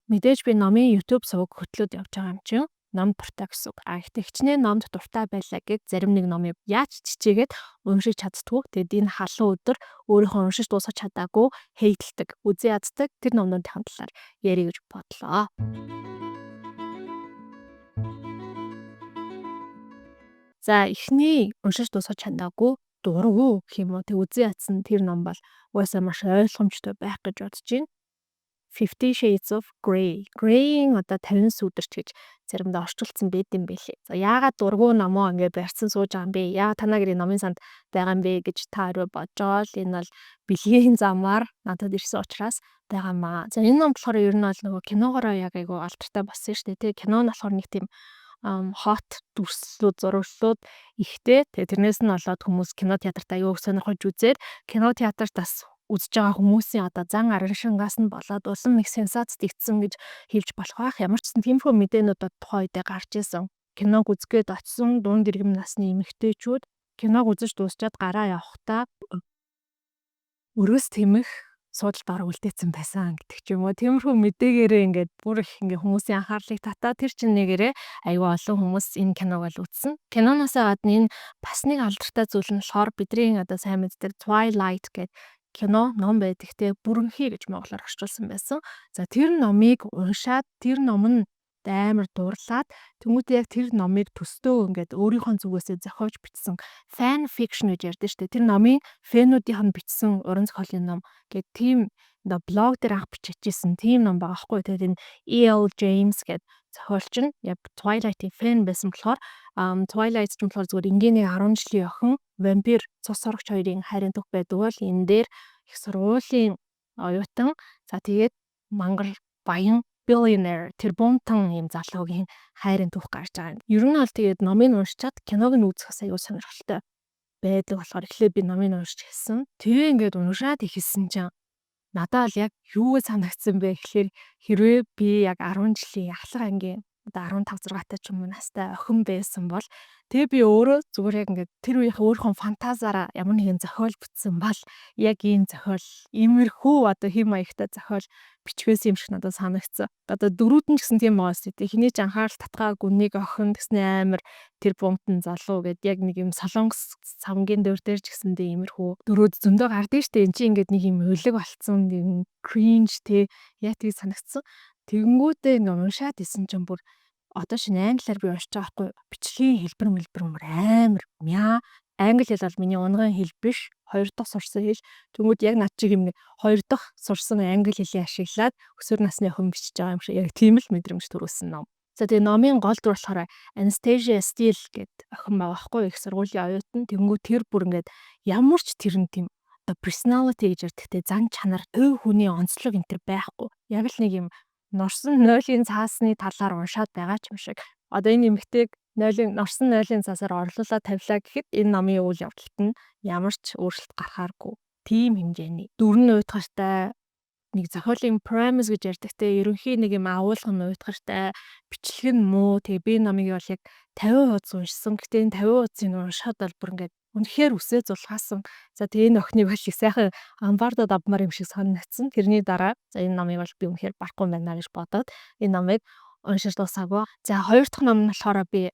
Мэдээж би номын YouTube суваг хөтлөөд явж байгаа юм чинь ном дуртай гэсэн үг. Гэхдээ хичнээн номд дуртай байлаа гэд зарим нэг номыг яаж чичээгээд уншиж чаддгүй. Тэгэд энэ халуун өдөр өөрийнхөө уншиж дуусгаж чадаагүй хейтэлдэг, үзээ яддаг тэр номнуудын талаар ярих гэж бодлоо. За эхний уншиж дуусгаж чадаагүй дургу гэх юм уу тэг үзээ ядсан тэр ном бол угаасаа маш ойлгомжтой байх гэж бодож байна. Fifty Shades of Grey. Grey-ийн одоо 50 сүдэрч гэж заримдаа орчуулсан байд юм бэлээ. За яагаад дургуун номоо ингэ барьсан сууж байгаа юм бэ? Яагаад танаа гэрийн номын санд байгаа юм бэ гэж та өөрөө бодожоо л энэ бол бэлгийн замаар надад ирсэн учраас байгаамаа. За энэ ном болохоор ер нь бол нөгөө киногоороо яг айгу алдартай болсон шүү дээ. Тэ кино нь болохоор нэг тийм хот дүрслүүд зурглууд ихтэй. Тэгээ тэрнээс нь болоод хүмүүс кино театрт аягүй сонирхож үзээд кино театрт бас үзэж байгаа хүмүүсийн одоо зан араншингаас нь болоод улам их сенсацд ивцэн гэж хэлж болох байх. Ямар ч гэсэн тиймэрхүү мэдээнүүд тухайн үедээ гарч исэн. Киног үзгээд очсон дунд иргэм насны эмэгтэйчүүд киног үзэж дуусчаад гараа явахдаа өрөөс тэмэх суудалд ороо үлдээсэн байсан гэдэг ч юм уу. Тиймэрхүү мэдээгээрээ ингээд бүр их ингээ хүмүүсийн анхаарлыг татаа тэр чинь нэгээрээ аюу олон хүмүүс энэ киног л үзсэн. Киноноос гадна энэ бас нэг алдартай зүйл нь болохоор бидний одоо сайн мэддэг Twilight гэдэг кино ном байдаг те бүрэнхий гэж монголоор орчуулсан байсан. За тэр номыг уншаад тэр ном нь амар дуурлаад тэмүүтээ яг тэр номыг төстөө ингээд өөрийнхөө зүгээсээ зохиож бичсэн fan fiction гэж ярьдэн штэ. Тэр номын фэнүүдийнх нь бичсэн уран зохиолын ном гэдэг тийм одоо блог дээр анх бичижсэн тийм ном байгаа хгүй. Тэгээд энэ E.L. James гэдэг зохиолч нь яг Twilight-ийн fan байсан болохоор Twilight ч юм болохоор зүгээр энгийнэ 10 жилийн охин вампир цус сорогч хоёрын хайрын түүх байдаг бол энэ дээр их сургуулийн оюутан за тэгээд мангар баян billionaire тэр бунтан юм залуугийн хайрын түүх гарч байгаа юм. Ер нь бол тэгээд номыг уншичаад киног нь үзэхээс аюу сонирхолтой байдаг болохоор эхлээд би номыг уншиж хэлсэн. Тэгээ ингээд уншаад ихэлсэн чинь надад л яг юу санагдсан бэ гэхээр хэрвээ би яг 10 жилийн ахлах ангийн одоо 15 6 таа ч юм уу настай охин байсан бол тэгээ би өөрөө зүгээр яг ингээд тэр үеийнхээ өөрийнхөө фантазаараа ямар нэгэн зохиол бүтсэн бол яг энэ зохиол иймэрхүү одоо хэм маягтай зохиол бичгээс юм шиг надад санагдсан. Одоо дөрүүд нь ч гэсэн тийм байгаас тий хэний ч анхаарал татгаагүй нэг охин гэснээр амар тэр бунтан залуу гэд яг нэг юм солонгос цамгийн дөр дээр ч гэсэндээ иймэрхүү дөрүүд зөндөө гардыг штэ эн чинь ингээд нэг юм өлег болцсон нэг cringe тий яг тийг санагдсан. Тэгэнгүүтээ ингээ уншаад исэн чинь бүр одоо шинэ англиар би уншиж байгаа хгүй бичлэгийн хэлбэр амар мяа англи хэл бол миний унган хэл биш хоёр дахь сурсан хэл тэгмүүд яг над чиг юм хоёр дахь сурсан англи хэлийг ашиглаад өсвөр насны охин бичиж байгаа юм шиг яг тийм л мэдрэмж төрүүлсэн ном. За тэгээ номын гол дүр болохоор Anastasia Steele гэдэг охин байгаа хгүй их сургуулийн оюутан тэгмүүд тэр бүр ингээд ямар ч тэр нь тийм одоо personality гэж ярьдагтэй зан чанар төв хүний онцлог энэ төр байхгүй яг л нэг юм норсон нойлын цаасны талаар уншаад байгаа ч юм шиг. Одоо энэ эмэгтэйг норсон нойлын цаасаар орлуулад тавилаа гэхэд энэ номын үйл явдалт нь ямар ч өөрчлөлт гарахааргүй. Тийм хэмжээний дөрвөн уйтгартай нэг зохиолын premise гэж ярьдагтэй ерөнхий нэг юм агуулга нь уйтгартай бичлэг нь муу. Тэгээ би номыг бол яг 50% уншсан. Гэтэ энэ 50%-ийг уншаад бол бүр ингээд үнэхээр үсээ зулгаасан. За тэгээ энэ охиныг бол их сайхан амбардад авмаар юм шиг санагдсан. Тэрний дараа за энэ номыг бол би үнэхээр барахгүй байна гэж бодоод энэ номыг уншиж дуусаагүй. За хоёр дахь ном нь болохоор би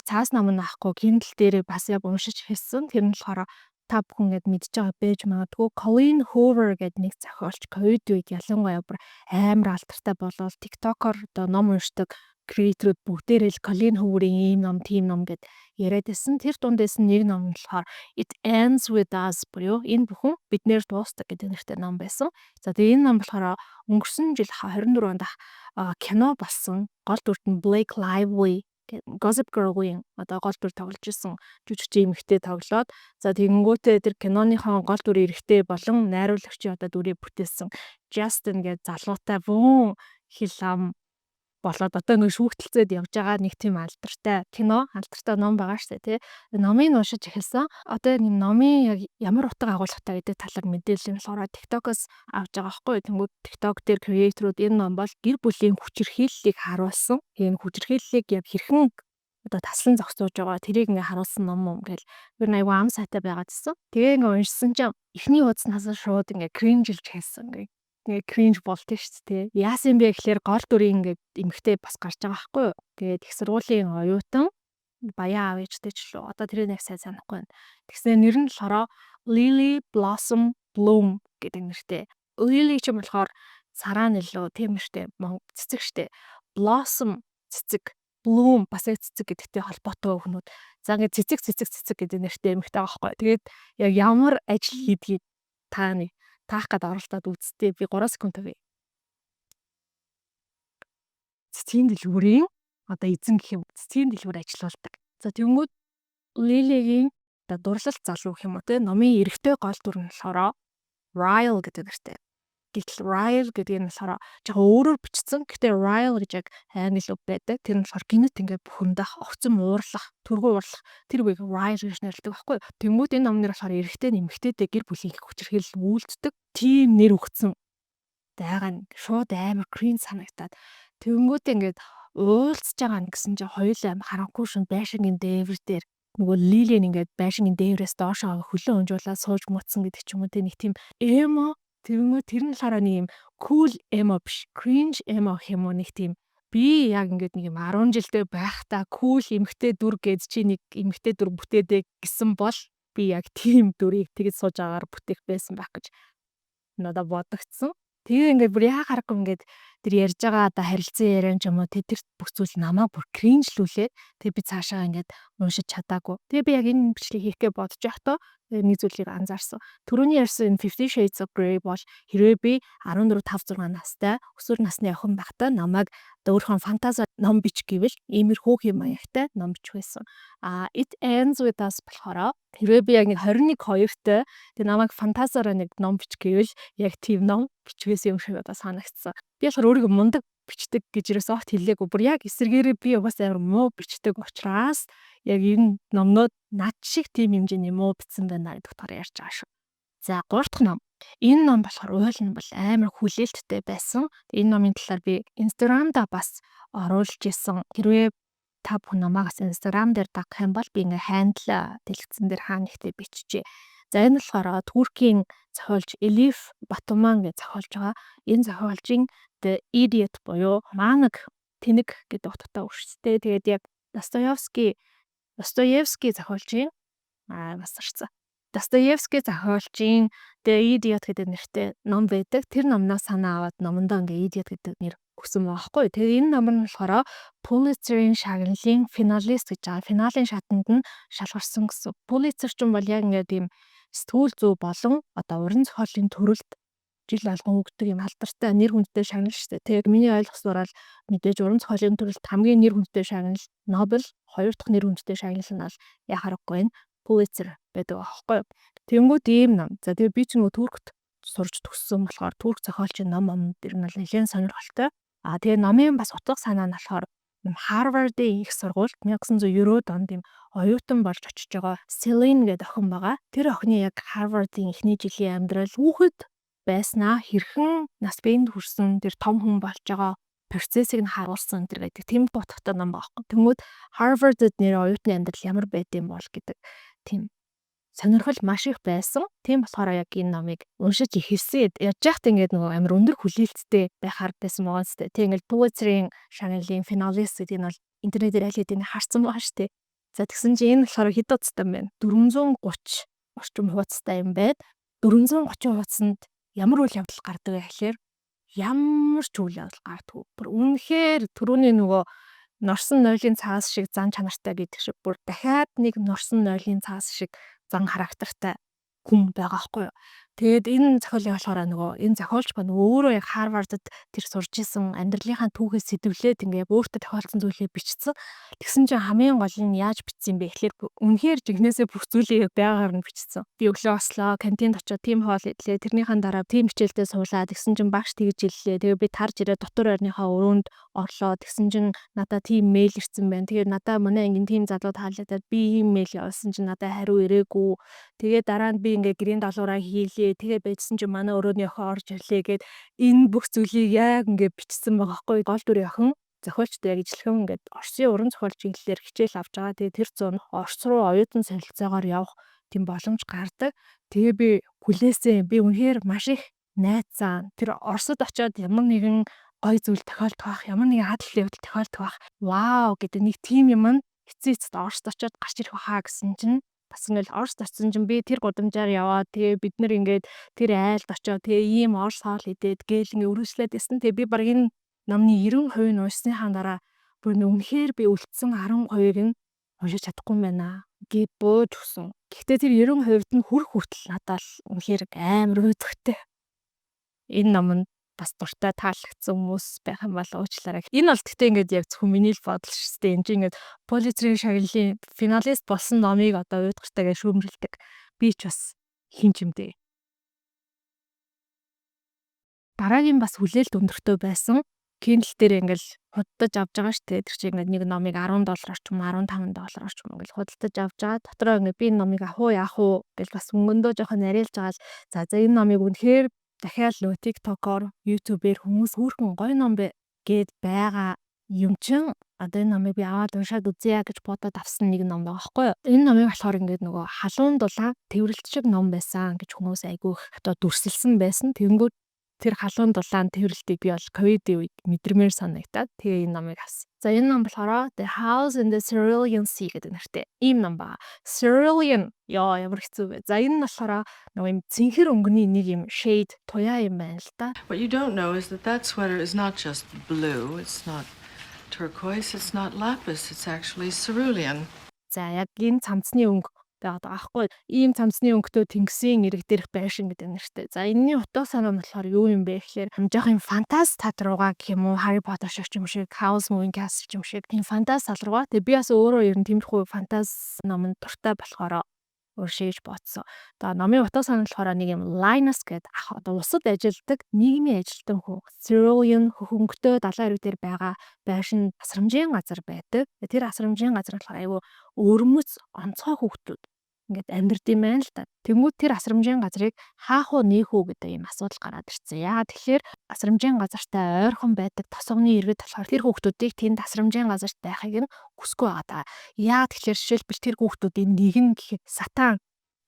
цаас ном нь авахгүй Kindle дээр бас яг уншиж хэлсэн. Тэр нь болохоор та бүхэн гээд мэдж байгаа байж магадгүй Colleen Hoover гэдэг нэг зохиолч ковид үед ялангуяа бүр амар алдартай болол TikTok-оор одоо ном уншдаг креаторууд бүгдээрээ л Colleen Hoover-ийн ийм ном, тийм ном гэд яриад байсан. Тэр дундээс нэг ном нь болохоор It Ends With Us буюу энэ бүхэн биднээр дуустдаг гэдэг нэртэй ном байсан. За тэгээ энэ ном болохоор өнгөрсөн жил 24 онд кино болсон. Гол дүрт нь Blake Lively Gossip Girl-ийн одоо гол дүр тоглож исэн жүжигчин эмэгтэй тоглоод за тэгэнгүүтээ тэр киноныхон гол дүр эрэгтэй болон найруулагчийн одоо дүрийг бүтээсэн Justin гэдэг залуутай бүүн хэл ам болоод одоо нэг шүүхтэлцээд явж байгаа нэг тийм алдартай кино, алдартай ном байгаа штэ тий. Номыг уншиж эхэлсэн. Одоо энэ номын яг ямар утга агуулгатай гэдэг талаар мэдээлэл нь болохоор TikTok-оос авч байгаа байхгүй. Тэнгүүд TikTok дээр креаторууд энэ ном бол гэр бүлийн хүчирхийллийг харуулсан. Энэ хүчирхийллийг яг хэрхэн одоо таслан зогсоож байгаа тэрийг ингээ харуулсан ном юм гэл. Тэр айгу ам сайтай байгаад гэсэн. Тэгээ ингээ уншсан чинь эхний хуудаснаас шууд ингээ кринжилж хэлсэн ингээ. ингээ cringe болт шүү дээ. Яасан бэ гэхээр гол дүрийн ингээ эмэгтэй бас гарч байгаа байхгүй юу. Тэгээд их сургуулийн оюутан баян аав ээжтэй ч лөө одоо тэрийг яг сайн санахгүй байна. Тэгсэн нэр нь болохоор Lily Blossom Bloom гэдэг нэртэй. Lily ч юм болохоор сараа нэлөө тийм нэртэй цэцэг штэ. Blossom цэцэг, Bloom бас яг цэцэг гэдэгтэй холбоотой өгнүүд. За ингээ цэцэг гэдэг нэртэй эмэгтэй байгаа байхгүй. Тэгээд яг ямар ажил хийдгийг таах гээд оролдоод үзтээ. Би 3 секунд тавья. Цэцгийн дэлгүүрийн одоо эзэн гэх юм. Цэцгийн дэлгүүр ажиллаулдаг. За тэгмүүд Лилигийн дурлалт залуу гэх юм уу те номын эрэгтэй гол дүр нь болохоор Ryle гэдэг нэртэй. Гэтэл Ryle гэдэг нь болохоор жоохон өөрөөр бичсэн. Гэтэ Ryle гэж яг англи үг байдаг. Тэр нь болохоор гинэт ингээд бүхэндах, огцом уурлах, түргэн уурлах тэр үгийг Ryle гэж нэрлэдэг байхгүй. Тэнгүүд энэ номнэр болохоор эрэгтэй нэмэгтэйдээ гэр бүлийн хүчирхийлэл үйлддэг. Тийм нэр өгсөн. Дайгаа нь шууд амар cringe санагдаад. Тэнгүүд ингээд уулзж байгаа нь гэсэн чинь хоёулаа харанхуй шин байшингийн дээвэр дээр нөгөө Лилиэн ингээд байшингийн дээврээс доошоо хөлөө өнжуулаад сууж муцсан гэдэг ч юм уу те нэг тийм эмо тэрнээ тэр нь болохоор нэг юм cool эмо биш cringe эмо гэх юм уу нэг тийм би яг ингээд нэг юм 10 жилдээ байхдаа cool эмэгтэй дүр гэж чи нэг эмэгтэй дүр бүтээдэг гэсэн бол би яг тийм дүрийг тэгж сууж агаар бүтээх байсан байх гэж надад бодогдсон. Тэгээ ингээд бүр яа харахгүй ингээд тэр ярьж байгаа одоо харилцан яриан ч юм уу тэр бүх зүйл намайг бүр кринжлүүлээ. Тэгээ би цаашаа ингээд уншиж чадаагүй. Тэгээ би яг энэ бичлэгийг хийхгээ бодож байхдаа нэг зүйлийг анзаарсан. Түрүүний ярьсан энэ 50 Shades of Grey бол хэрвээ би 14 5 6 настай өсвөр насны охин байхдаа намайг өөрхөн фантази ном бич гэвэл иймэрхүү юм маягтай ном бич байсан. It Ends With Us болохоор хэрвээ би яг нэг 21 2-т тэг намайг фантазиараа нэг ном бич гэвэл яг тийм ном бичвэсэн юм шиг одоо санагдсан. Би болохоор өөрийгөө мундаг бичдэг гэж ерөөс огт хэлээгүй. Бүр яг эсэргээрээ би бас амар муу бичдэг учраас яг энэ номнууд над шиг тийм хэмжээний муу бичсэн байна гэдэг утгаар ярьж байгаа шүү. За 3 дахь ном. Энэ ном болохоор уйл нь бол амар хүлээлттэй байсан. Энэ номын талаар би Instagram-да бас оруулж исэн. Хэрвээ та бүхэн намаагаас Instagram дээр дагах юм бол би ингээ хандла дэлгэцэн дээр хаа нэгтээ биччихье. За энэ болохоор Туркийн зохиолч Элиф Батуман гэж зохиолж байгаа. Энэ зохиолчийн The Idiot буюу Маанаг тэнэг гэдэг утгатай үг шүү дээ. Тэгээд яг Достоевский зохиолчийн басарсан. Достоевский зохиолчийн The Idiot гэдэг нэртэй ном байдаг. Тэр номноос санаа аваад номондоо ингээ Idiot гэдэг нэр өгсөн байгаа хгүй. Тэгээд энэ ном нь болохоор Pulitzer-ийн шагналын финалист гэж байгаа. Финалийн шатанд нь шалгарсан гэсэн. Pulitzer ч юм бол яг ингээ тийм сэтгүүл зүй болон одоо уран зохиолын төрөлд жил алган өгдөг юм алдартай нэр хүндтэй шагнал шүү дээ. Тэгээд миний ойлгосноор л мэдээж уран зохиолын төрөлд хамгийн нэр хүндтэй шагнал Нобель, хоёр дахь нэр хүндтэй шагнал нь бол яхахгүй энэ Pulitzer байдаг аахгүй. Тэнгүүд ийм ном. За тэгээд би ч нөгөө Туркт сурч төгссөн болохоор турк зохиолчийн ном дэр нь нэлээд сонирхолтой. Тэгээд номын бас утга санаа нь болохоор Harvard-ийн их сургуульд 1990 онд юм оюутан болж очиж байгаа Celine гэдэг охин байгаа. Тэр охины яг Harvard-ийн эхний жилийн амьдрал хүүхэд байснаа хэрхэн нас биеинд хүрсэн тэр том хүн болж байгаа процессыг нь харуулсан тэр гэдэг тийм утгатай ном байхгүй. Тэнгүүд Harvard-д нэр оюутны амьдрал ямар байдсан бол гэдэг тийм сонирхол маш их байсан. Тийм болохоор яг энэ номыг уншиж ихэлсэн. Яаж яахт ингээд нөгөө амар өндөр хүлээлттэй байхаар байсан байгаа зү. Тэг ингээд Pulitzer-ийн шагналын финалист гэдэг нь бол интернетээр аль хэдийн харсан байгаа шүү дээ. За тэгсэн чинь энэ болохоор хэд удаатай юм бэ? 430 орчим хуудастай юм байд. 430 хуудасанд ямар үйл явдал гардаг вэ гэхээр ямар ч үйл явдал гардаггүй. Бүр үнэхээр түрүүний нөгөө норсон нойлын цаас шиг зан чанартай гэдэг шиг бүр дахиад нэг норсон нойлын цаас шиг зан характертай хүн байгаа хгүй юу. Тэгээд энэ зохиолын болохоор нөгөө энэ зохиолч ба нөгөө өөрөө яг Harvard-д тэр сурж исэн амьдралынхаа түүхээс сэдвлээд ингээ өөртөө тохиолдсон зүйлээ бичсэн. Тэгсэн чинь хамгийн гол нь яаж бичсэн бэ гэхээр үнэхээр жигнэсээ бүх зүйлийг байгаар нь бичсэн. Би өглөө ослоо, кантинд очиод тийм хоол идлээ. Тэрнийхэн дараа тийм хичээлдээ суулаа. Тэгсэн чинь багш тэгж хэллээ. Тэгээ би тарж ирээ дотор ойрныхаа өрөөнд орлоо. Тэгсэн чинь надад тийм мэйл ирсэн байна. Тэгээд надад манай ангийн тийм залуу таалагдаад би ийм мэйл явуулсан чинь надад хариу ирээгүй. Тэгээ дараа нь би ингээ гэрийн далуураа хийлээ. Тэгээ байжсан чинь манай өрөөний охин орж ирлээ гэд энэ бүх зүйлийг яг ингээ бичсэн байгаа хгүй. Гол дүрийн охин зохиолчтой яг ижилхэн ингээд Оросын уран зохиолчийн хэлээр хичээл авч байгаа. Тэгээ тэр зүүн Орос руу оюутан солилцоогоор явах тийм боломж гардаг. Тэгээ би хүлээсэн. Би үнэхээр маш их найзаа тэр Оросд очиод ямар нэгэн гой зүйл тохиолдох байх, ямар нэгэн хаалт явдал тохиолдох байх. Вау гэдэг нэг тим юм нь эцээцэд Оросд очиод гарч ирэх байхаа гэсэн чинь бас ингээл Оросд очсон чинь би тэр гудамжаар яваад тэгээ бид нар ингээд тэр айлд очиод тэгээ ийм Орос хоол идээд гээл ингээ өргөжлээд байсан. Тэгээ би баг энэ номны 90% нь уншсныхаа дараа бүр үнэхээр би үлдсэн 10%-ыг нь уншиж чадахгүй юм байна гэд бууж өгсөн. Гэхдээ тэр 90%-д нь хүрх хүртэл надад л үнэхээр амар өөдөгтэй. Энэ ном нь бас дуртай таалагдсан хүмүүс байх юм бол уучлаарай. Энэ бол гэхдээ ингээд яг зөвхөн миний л бодол шүү дээ. Энд чинь ингээд Pulitzer-ийн шагналын финалист болсон номыг одоо уйдгартай гэж шүүмжилдэг. Би ч бас хин ч юм дээ. Дараагийн бас хүлээлт өндөртэй байсан. Kindle дээр ингээл худалдаж авч байгаа шүү дээ. Тэр чинь ингээд нэг номыг $10 ч юм уу $15 ч юм уу ингээл худалдаж авч байгаа. Дотроо ингээд би энэ номыг яах уу гэж бас өнгөндөө жоохон нарийнж байгаа л за энэ номыг үнэхээр дахиад нөгөө TikTok-оор, YouTube-ээр хүмүүс хүүрхэн гоё ном гээд байгаа юм чин одоо энэ номыг би аваад уншаад үзье гэж бодоод авсан нэг ном байгаа байхгүй юу. Энэ номыг болохоор ингээд нөгөө халуун дулаан тэрвэрлт шиг ном байсан гэж хүмүүс айгүйх одоо дүрсэлсэн байсан. Тэнгүүд тэр халуун дулаан тэрвэрлтийг би бол ковидын үед мэдрэмээр санагдаад тэгээ энэ номыг авсан. За энэ ном болохоор The House in the Cerulean Sea гэдэг нэртэй ийм ном байгаа. Cerulean ямар хэцүү вэ? За энэ нь болохоор нөгөө юм цэнхэр өнгөний нэг юм shade туяа юм байна л да. What you don't know is that sweater is not just blue, it's not turquoise, it's not lapis, it's actually cerulean. За яг энэ цамцны өнгө байгаад байгаа аахгүй. Ийм цамцны өнгөтэй тэнгисийн ирэг дээрх байшин гэдэг нэртэй. За энэний утга санаа нь болохоор юу юм бэ гэхээр хамжаах юм фантази тал руугаа гэх юм уу, Harry Potter шиг юм шиг, House Moving Castle юм шиг тийм фантази тал руугаа. Тэгээ би бас өөрөө ер нь тиймэрхүү фантази номонд дуртай болохоор уршиж бодсон. Одоо номын утга санаа нь болохоор нэг юм Linus гэдэг одоо усад ажилладаг нийгмийн ажилтан хүн. Cerulean хөнгөтэй далайн ирэг дээр байгаа байшин асрамжийн газар байдаг. Тэр асрамжийн газар болохоор айгүй өвөрмөц онцгой хүүхдүүд ингээд амьдард юм байна л да. Тэнгүүд тэр асрамжийн газрыг хаах уу нээх үү гэдэг юм асуудал гараад ирсэн. Яагаад тэгэхээр асрамжийн газартай ойрхон байдаг тосгоны иргэд болохоор тэр хүүхдүүдийг тэнд асрамжийн газарт байхыг нь хүсэхгүй байгаа. Яагаад тэгэхээр жишээлбэл тэр хүүхдүүдийн нэг нь гэхэд сатан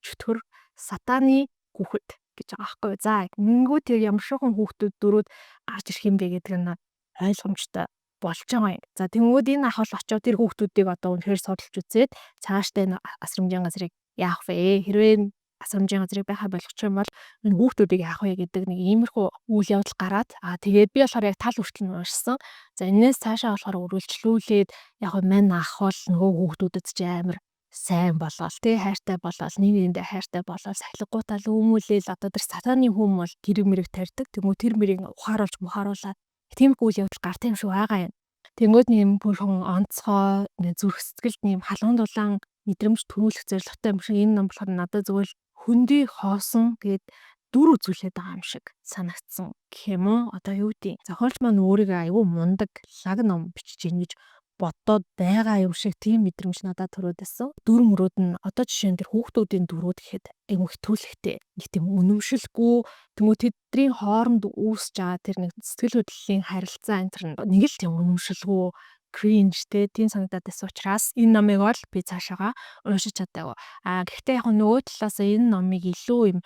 чөтгөр сатаны хүүхэд гэж байгаа байхгүй юу. За тэнгүүд тэр ямар шохон хүүхдүүд дөрүүд гарч ирэх юм бэ гэдэг нь ойлгомжтой болж байгаа юм. За тэнгүүд энэ ах бол очоод тэр хүүхдүүдийг одоо үнэхээр судалж үзээд цаашдаа энэ асрамжийн газрыг яах вэ? Хэрвээ асрамжийн газрыг байхаа болгочих юм бол энэ хүүхдүүдийг яах вэ гэдэг нэг иймэрхүү үйл явдал гараад тэгээд би болохоор яг тал хүртэл нь уншсан. За энэс цаашаа болохоор үргэлжлүүлээд яг мань ах бол нөгөө хүүхдүүдэд ч амар сайн болол тий хайртай болол нэг нэгэндээ хайртай болол сахилгуудаа л өмүүлээл одоо тэр сатаны хүм бол гэрэг мэрэг тарьдаг. Тэнгүү тэр мэрийг ухааруулж мухааруулаад тиймэрхүү үйл явдал гарт юм шиг байгаа юм. Тэнгүүд нэм бүрхэн онцгой зүрх сэтгэлд нэм халуун дулаан мэдрэмж төрүүлэх зорилготой юм шиг энэ ном болохоор надад зөвхөн хөндий хоосон тэгээд дүр үзүүлээд байгаа юм шиг санагдсан гэх юм уу. Одоо юу гэдэг зохиолч маань өөрийгөө аюу мундаг лаг ном бичиж ийн гэж бодоод байгаа юм шиг тийм мэдрэмж надад төрөөд байсан. Дүр мөрөөд нь одоо жишээ нь тэр хүүхдүүдийн дүрүүд гэхэд аюу хэтрүүлэхтэй нэг тийм үнэмшилгүй тэнгуү тэдний хооронд үүсэж байгаа тэр нэг сэтгэл хөдлөлийн харилцаа энэ төр нэг л тийм үнэмшилгүй cringe тийм санагдаад байсан учраас энэ номыг бол би цаашаага уншиж чадаагүй. Гэхдээ яг нөгөө талаас энэ номыг илүү юм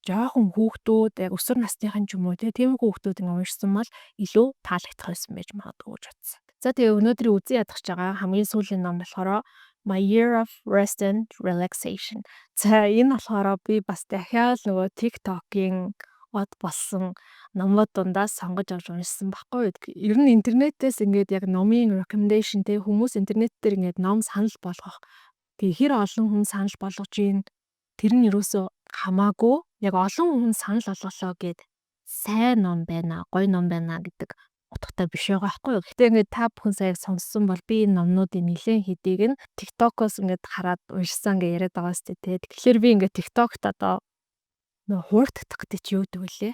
жоохон хүүхдүүд яг өсвөр насныхан ч юм уу тийм хүүхдүүд ингэ уншсан бол илүү таалагдах байсан байж магадгүй гэж бодсон. За тэгээ өнөөдрийн үзэн ядах байгаа хамгийн сүүлийн ном болохоор My Year of Rest and Relaxation. За энэ болохоор би бас дахиад нөгөө TikTok-ийн од болсон номууд дундаас сонгож авч уншсан байхгүй. Ер нь интернетээс ингээд яг номын recommendation те хүмүүс интернет дээр ингээд ном санал болгох. Тэгээ хэр олон хүн санал болгож ийн тэр нь юусоо хамаагүй яг олон хүн санал олголоо гэд сайн ном байна, гоё ном байна гэдэг утгатай биш байгаа байхгүй юу. Гэтэ ингээд та бүхэн сая сонссон бол би энэ номнуудын нэлээд хэдийг нь TikTok-оос ингээд хараад уншсан гэж яриад байгаа сте те. Тэгэхээр би ингээд TikTok-т одоо хууртагдах гэдэг чи юу гэдэг вүлээ?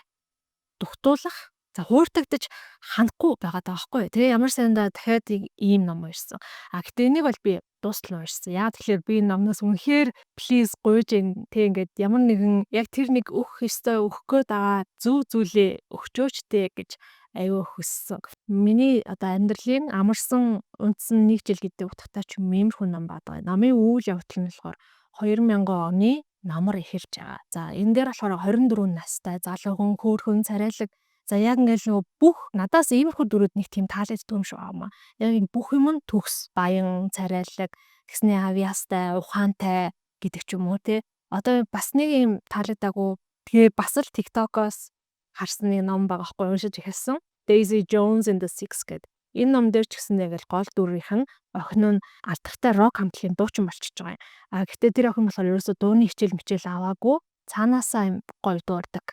Дугтуулах. За хууртагдаж ханахгүй байгаад байгаа байхгүй. Тэгээ ямар сандаа дахиад ийм ном уншсан. Гэтэ энийг бол би дуустал уншсан. Яа тэгэхээр би номноос үнэхээр please гуйж ин тэг ингээд ямар нэгэн яг тэр нэг өстой өгөх гээд байгаа зүв зүйлээ өгчөөчтэй гэж аюу хүссэн. Миний одоо амьдралын амарсан үндсэн 1 жил гэдэг утгатай ч юм иймэрхүү ном байдаг. Намын үйл явдал нь болохоор 2000 оны намар ихэрж байгаа. За энэ дээр болохоор 24 настай залуу хүн, хөөрхөн, царайлаг. За яг ингээл нөгөө бүх надаас иймэрхүү дүрүүд нэг тийм таалагддаг юм шиг аамаа. Яг энэ бүх юм нь төгс, баян, царайлаг, тэгснээ авьяастай, ухаантай гэдэг ч юм уу те. Одоо бас нэг юм таалагдаагүй. Тэгээ бас л TikTok-оос харсан нэг ном байгаа хгүй уншиж эхэлсэн. Daisy Jones and the Six гэдэг. Энэ ном дээр ч гэсэн яг л гол дүрийнх нь охин нь алдартай рок хамтлагийн дуучин болчихж байгаа юм. Гэхдээ тэр охин болохоор ерөөсөө дууны хичээл аваагүй. Цаанаасаа юм гоё дуурдаг.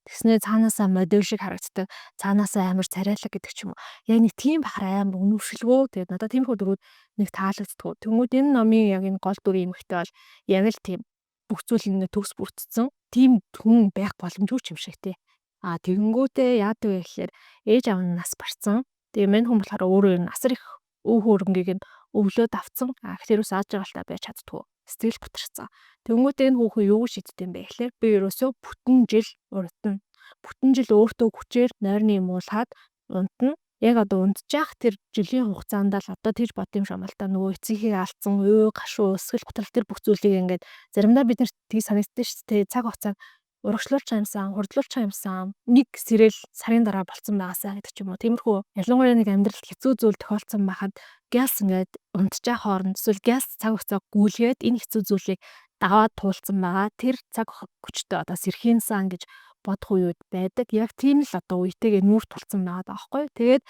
Тэгснээ цаанаасаа модель шиг харагддаг. Цаанаасаа амар царайлаг гэдэг ч юм уу. Яг нэг тийм бахар амар өнөвшлгөө. Тэгээд надад тиймэрхүү дүрүүд нэг таалагддаг. Тэнгүүд энэ номын яг энэ гол дүрийн эмэгтэй бол яг л тийм бүх зүйл ингэ төгс бүрдсэн. Тийм хүн байх боломжгүй юм шиг тий. Тэгэнгүүтээ яадаг вэ гэхээр ээж аав нь нас барсан. Тэгээ мань хүн болохоор өөрөө насар их өв хөрөнгийг нь өвлөөд авцсан. Тэрөөс ааж байгальтай байж чаддгүй. Сэтгэл гутрцсан. Тэнгүүтээ энэ хүүхэн юу шийддэм бэ гэхээр би ерөөсөө бүтэн жил урдна. Бүтэн жил өөртөө хүчээр нойрны юм уулаад унтна. Яг одоо унтчих тэр жилийн хугацаанд л одоо тэгж бод юм шиг амалтаа нөгөө эцгийнхээ алдсан өө гашуу өсгөл готрол тэр бүх зүйлийг ингээд заримдаа бид нар тгий санагддаг шүү дээ. Цаг хугацааг урагшлуулж юмсан, хурдлуулж юмсан, нэг сэрэл сарын дараа болцсон байгаасаа гэдэг ч юм уу. Тиймэрхүү ялангуяа нэг амьдралд хэцүү зүйл тохиолдсон байхад газ ингээд унтчих хооронд эсвэл газ цаг хугацааг гүйлгээд энэ хэцүү зүйлийг даваад туулсан байгаа. Тэр цаг хүчтэй одоо сэрхийн сан гэж бодох үед байдаг. Яг тийм л одоо үетэйгээ нүүр тулцсан байгаа даахгүй. Тэгээд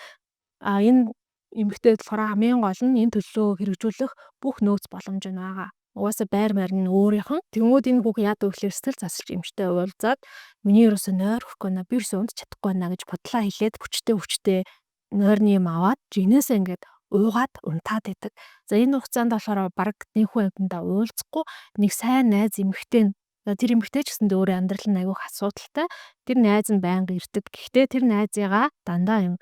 энэ эмэгтэй болохоор хамгийн гол нь энэ төлөө хэрэгжүүлэх бүх нөөц боломж нь байгаа. Угаасаа байр нь өөрийнх нь. Тэнгүүд энэ бүх яадаг гэхээр сэтгэл засалж эмчтэй уулзаад миний ерөөсөө нойр өгөхгүй наа, би ерөөсөө унтч чадахгүй наа гэж бодлоо хэлээд хүчтэй нойрны юм аваад жинээсээ ингээд уугаад унтаад идэг. За энэ хугацаанд болохоор баг нөхөн амьтандаа уулзахгүй нэг сайн найз эмэгтэй тэр эмэгтэй ч гэсэн өөрөө амьдрал нь айгүй асуудалтай. Тэр найз нь байнга ирдэг. Гэхдээ тэр найзыгаа дандаа юм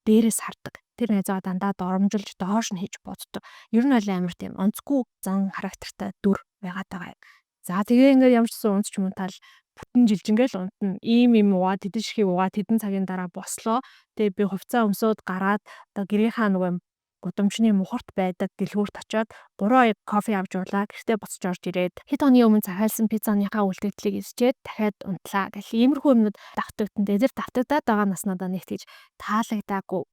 дээрээс хардаг. Тэр найзаа дандаа доромжилж доош нь хийж боддог. Ер нь бол амар тийм онцгүй зан характертай дүр байгаад байгаа юм. За тэгээ ингээд ямар ч сан унц ч юм уу тал бүтэн жилжингээл унтна. Ийм уугаад хэдэн ширхэг уугаад хэдэн цагийн дараа бослоо. Тэгээ би хувцас өмсөд гараад одоо гэрийнхаа нөгөө гудамжны мухарт байдаг дэлгүүрт очиод 3 кофе авч уулаа. Гэртээ буцаж орж ирээд хэд хоногийн өмнө захиалсан пиццаныхаа үлдэгдлийг эсчээд дахиад унтлаа гэх иймэрхүү юмнууд давтагдсан. Тэр давтагдаад байгаа нас надад нэг тийж таалагдаагүй.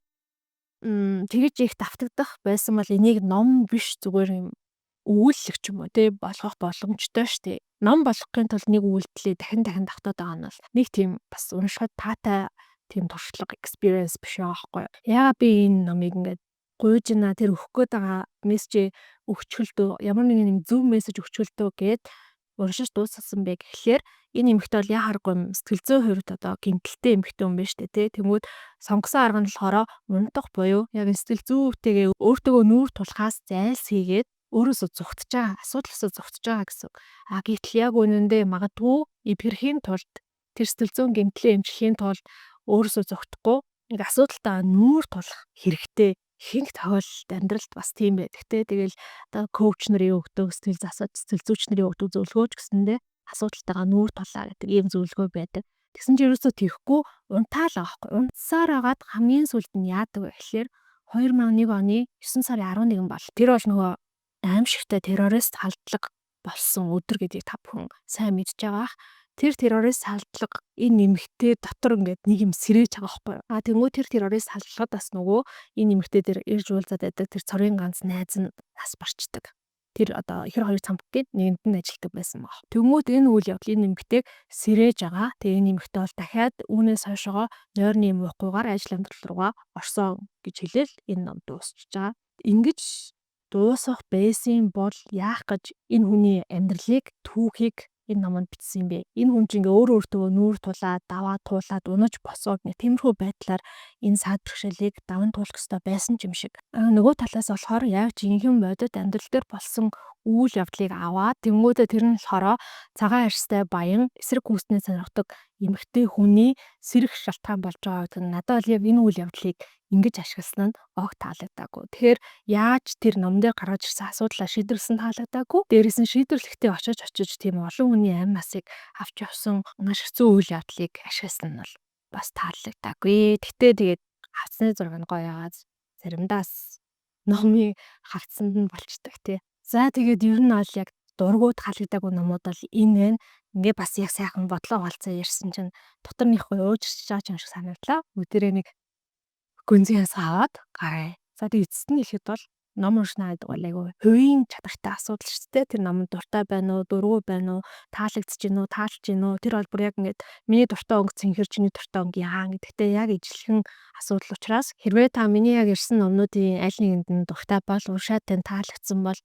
Тэгэж их давтагдах байсан бол энийг ном биш зүгээр юм үйлчлэг ч юм уу тий болгох боломжтой штэ. Ном болгохын тулд нэг үйлдэлээ дахин давтаад байгаа нь бол нэг тийм бас уншихад таатай тийм туршлага experience биш байгаа байхгүй. Яагаад би энэ номыг ингээд гуйж ийна тэр өгөх гээд байгаа мессеж өгчөлдөө ямар нэгэн зөв мессеж өгчөлдөө гэд уншиж дуусгасан бэ гэхлээр энэ эмэгтэй бол яхааргүй сэтгэл зүйн хувьд одоо гэмтэлтэй эмэгтэй юм байна штэ тий. Тэнгүүд сонгосон арга нь болохоор унтах буюу яг сэтгэл зүйтэйгээ өөртөө нүүр тулахаас зайлсхийгээд өөрөөсөө зүгтж байгаа асуудлаасаа зүгтж байгаа гэсэн. Гэтэл яг үнэндээ магадгүй эвгэрхийн тулд тэр сэтгэл зүйн гэмтлээ эмчлэхийн тулд өөрөөсөө зүгтахгүй нэг асуудалтаа нүүр тулах хэрэгтэй. Ихэнх тохиолдолд амьдралд бас тийм байдаг те. Тэгэл одоо коуч нарын өгдөг сэтгэл зүйч нарын өгдөг зөвлөгөөч гэсэндээ асуудалтайгаа нүүр тулаа гэдэг ийм зөвлөгөө байдаг. Тэгсэн чинь ерөөсөө тийхгүй унтаал аахгүй. Унтсаар агаад хамгийн сүлд нь яадаг вэ гэхээр 2001 оны 9 сарын 11 бол тэр бол нөгөө аимшигтай террорист халдлага болсон өдөр гэдгийг та бүхэн сайн мэдж байгаах. Тэр террорист халдлага энэ нэмэгтэй дотор ингээд нэг юм сэрэж байгаа байхгүй. Тэнгүү тэр террорист халдлагад бас нөгөө энэ нэмэгтэй дээр ирж уулзаад байдаг тэр цорын ганц найз нь нас барчдаг. Тэр одоо ихэр хоёр цампгийн нэгэнд нь ажилладаг байсан баг. Тэнгүүд энэ үйл явдал энэ нэмэгтэйг сэрэж байгаа. Тэгээ энэ нэмэгтэй бол дахиад үүнээс хойшоо нойрны юм уухгүйгээр ажил амьдрал руугаа орсон гэж хэлээл энэ ном дуусчихж байгаа. Ингэж дуусах байсан бол яах гэж энэ хүний амьдралыг түүхийг энэ номонд бичсэн юм бэ. Энэ хүн чинь ингээ өөртөө нүүр тулаад, даваа туулаад, унаж босоод нэг тиймэрхүү байдлаар энэ саад бэрхшээлийг даван туулах ёстой байсан юм шиг. Нөгөө талаас болохоор яг жинхэнэ бодит амьдрал дээр болсон үйл явдлыг аваад тэнгуүдээ тэр нь болохоор цагаан арьстай баян эсрэг гүйцэтгэл сонирхдаг эмэгтэй хүний сэрэх шалтгаан болж байгаа гэдэг нь надад яг энэ үйл явдлыг ингэж ашигласан нь огт таалагдаагүй. Тэгэхээр яаж тэр ном дээр гаргаж ирсэн асуудлаа шийдвэрлсэн таалагдаагүй. Дээрээс нь шийдвэрлэхдээ очиж тийм олон хүний амь насыг авч явсан маш хэцүү үйл явдлыг ашигласан нь бол бас таалагдаагүй. Тэгтээ тэгээд хавцны зураг нь гоё яагаад заримдаас номыг хавцсанд нь болчдаг тий. За тэгээд ер нь бол яг дургууд хаалгадаагүй номууд бол энэ байна. Ингээ бас яг сайхан бодлоо хаалцаа ярьсан чинь дотор нэг хөө өөжирч байгаа юм шиг санагдлаа. Өдөрөө нэг гүнзгийээс аваад гараа. За тэг эцэст нь ихэд бол ном уншна гэдэг бол айгүй хувийн чадахтай асуудал шүү дээ. Тэр номон дуртай байна уу, дургүй байна уу, таалагдж гин үү, таалж гин үү? Тэр бол бүр яг ингээд миний дуртай өнгө цэнхэр чиний дуртай өнгө яа гэдэгтэй яг ижилхэн асуудал учраас хэрвээ та миний яг ирсэн номнуудын аль нэгэнд нь дуртай бол уншаад тань таалагдсан бол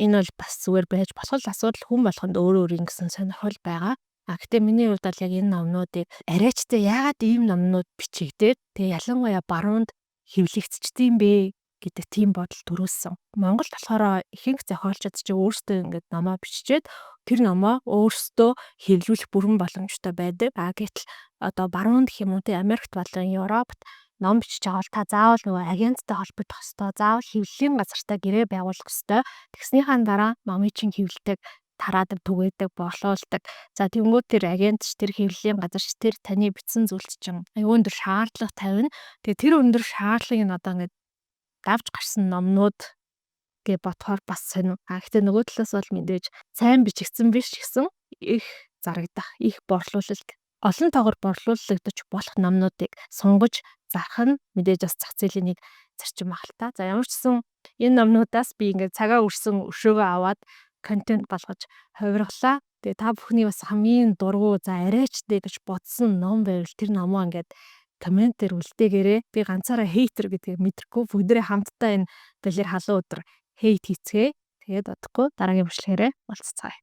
энэ бол бас зүгээр байж болох л асуудал хүн болгонд өөр гэсэн сонирхол байгаа. Гэхдээ миний хувьд бол яг энэ номнуудыг арайчтай яагаад ийм номнууд бичигдээд тэгээ ялангуяа баруунд хэвлэгдчихдээ бэ гэдэг тийм бодол төрүүлсэн. Монголд болохоор ихэнх зохиолчид ч өөрсдөө ингээд номоо биччихээд тэр номоо өөрсдөө хэвлүүлэх бүрэн боломжтой байдаг. Гэтэл одоо баруунд гэх юм уу те Америкт болон Европт ном бичиж байгаа бол та заавал нөгөө агенттай холбогдох ёстой. Заавал хэвлэлийн газартаа гэрээ байгуулах ёстой. Тэгснийхаа дараа номыг чинь хэвлэдэг тараадаг түгээдэг борлуулдаг. За тэнгуү тэр агент ч тэр хэвлэлийн газар ч тэр таны бичсэн зүйлс чинь аюун өндөр шаардлага тавина. Тэгээ тэр өндөр шаардлагыг нь одоо ингээд давж гарсан номнууд гэж бодохоор бас сонир. Гэхдээ нөгөө талаас бол мэдээж сайн бичигдсэн биш гэсэн их зарагдах, их борлуулалт олон тоогоор борлуулагдаж болох номнуудыг сунгаж зарах нь мэдээж бас зах зээлийн нэг зарчим баг л та. За ямар ч гэсэн энэ номнуудаас би ингээд цагаа өрсөн өшөөгөө аваад контент болгож хувирглаа. Тэгээ та бүхний бас хамгийн дургу за арайчтай гэж бодсон ном байвал тэр номоо ингээд комментээр үлдээгээрээ би ганцаараа хейтер гэдгийг мэдрэхгүй бүгдээ хамтдаа энэ балер халуун өдөр хейт хийцгээ. Тэгээд бодохгүй дараагийн бичлэгээрээ уулзцаая.